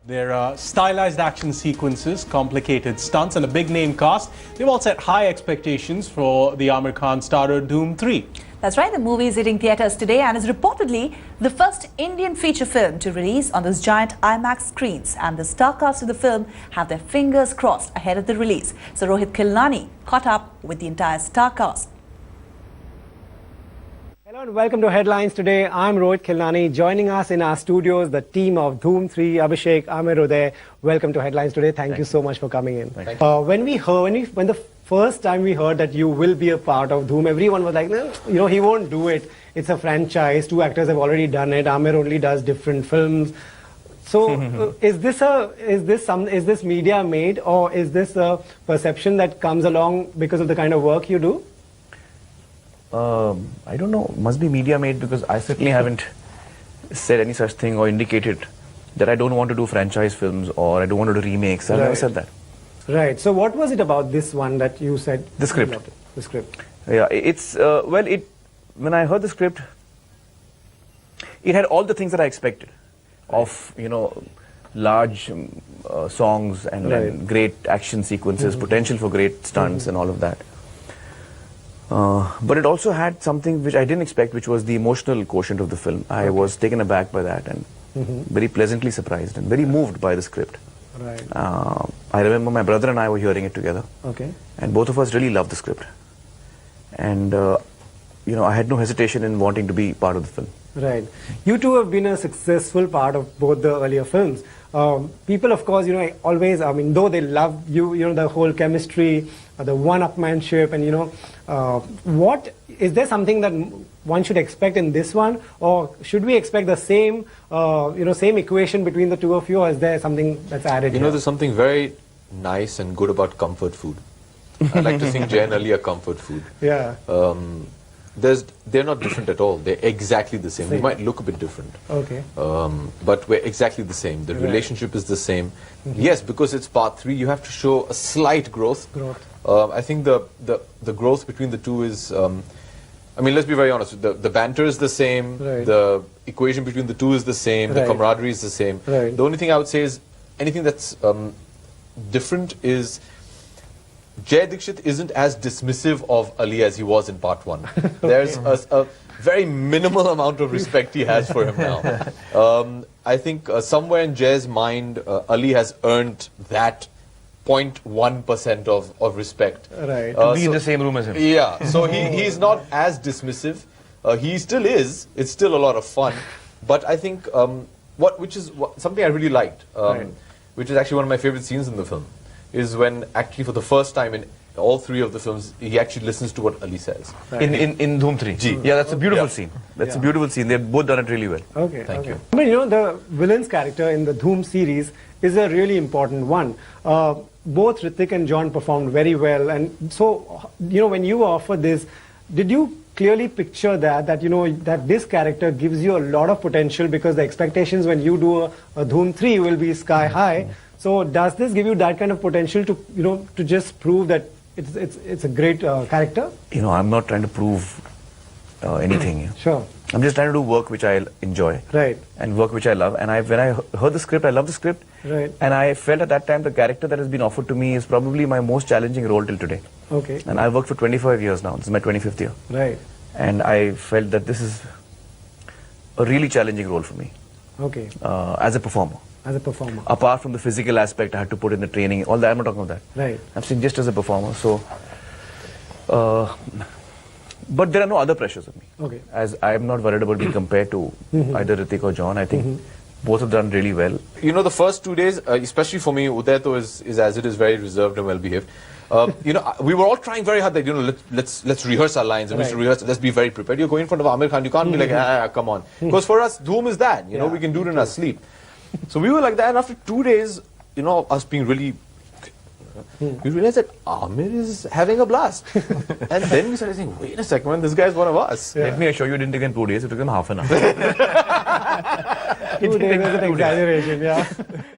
There are stylized action sequences, complicated stunts, and a big-name cast. They've all set high expectations for the Aamir Khan starrer Dhoom 3. That's right, the movie is hitting theatres today and is reportedly the first Indian feature film to release on those giant IMAX screens. And the star cast of the film have their fingers crossed ahead of the release. So Rohit Khilnani caught up with the entire star cast. Hello and welcome to Headlines Today. I'm Rohit Khilnani. Joining us in our studios, the team of Dhoom 3, Abhishek, Aamir Uday. Welcome to Headlines Today. Thank you so much for coming in. When the first time we heard that you will be a part of Dhoom, everyone was like, no, he won't do it. It's a franchise. Two actors have already done it. Aamir only does different films. So, is this media made, or is this a perception that comes along because of the kind of work you do? I don't know, must be media made, because I certainly haven't said any such thing or indicated that I don't want to do franchise films or I don't want to do remakes. I've never said that. Right. So what was it about this one that you said? The script. The script. Yeah, it's, when I heard the script, it had all the things that I expected of, large songs and great action sequences, potential for great stunts and all of that. But it also had something which I didn't expect, which was the emotional quotient of the film. I was taken aback by that and very pleasantly surprised and very moved by the script. Right. I remember my brother and I were hearing it together. Okay. And both of us really loved the script. And, I had no hesitation in wanting to be part of the film. Right. You two have been a successful part of both the earlier films. People, of course, always, though they love you, the whole chemistry, the one-upmanship, and, is there something that one should expect in this one? Or should we expect the same, same equation between the two of you, or is there something that's added here? There's something very nice and good about comfort food. I like to think generally a comfort food. Yeah. They're not different at all. They're exactly the same. We might look a bit different. Okay. But we're exactly the same. The relationship is the same. Yes, because it's part 3, you have to show a slight growth. I think the growth between the two is, let's be very honest. The banter is the same. Right. The equation between the two is the same. The camaraderie is the same. Right. The only thing I would say is anything that's different is Jay Dikshit isn't as dismissive of Ali as he was in part 1. There's a very minimal amount of respect he has for him now. I think somewhere in Jay's mind, Ali has earned that 0.1% of respect. Right. To be in the same room as him. Yeah, so he's not as dismissive. He still is. It's still a lot of fun. But I think something I really liked, which is actually one of my favorite scenes in the film, is when actually for the first time in all 3 of the films, he actually listens to what Ali says. Right. In Dhoom 3. Yeah, that's a beautiful scene. That's a beautiful scene. They've both done it really well. Okay. Thank you. The villain's character in the Dhoom series is a really important one. Both Hrithik and John performed very well. And so, when you were offered this, did you clearly picture that this character gives you a lot of potential, because the expectations when you do a Dhoom 3 will be sky high? So does this give you that kind of potential to just prove that it's a great character? I'm not trying to prove anything. Sure. I'm just trying to do work which I enjoy. Right. And work which I love. And when I heard the script, I loved the script. Right. And I felt at that time the character that has been offered to me is probably my most challenging role till today. Okay. And I've worked for 25 years now. This is my 25th year. Right. And I felt that this is a really challenging role for me. Okay. As a performer. As a performer. Apart from the physical aspect I had to put in the training, all that, I'm not talking about that. Right. I'm saying just as a performer. So, but there are no other pressures on me. Okay. As I'm not worried about being compared to either Hrithik or John. I think both have done really well. The first 2 days, especially for me, Uday is as it is very reserved and well behaved. We were all trying very hard that, let's rehearse our lines and let's be very prepared. You're going in front of Aamir Khan, you can't be like, come on. Because for us, Dhoom is that, we can do it in our sleep. So we were like that, and after 2 days, us being really, we realized that Aamir is having a blast. And then we started saying, wait a second, man, this guy's one of us. Let me assure you, it didn't take him 2 days, it took him half an hour. 2 days is an exaggeration, yeah.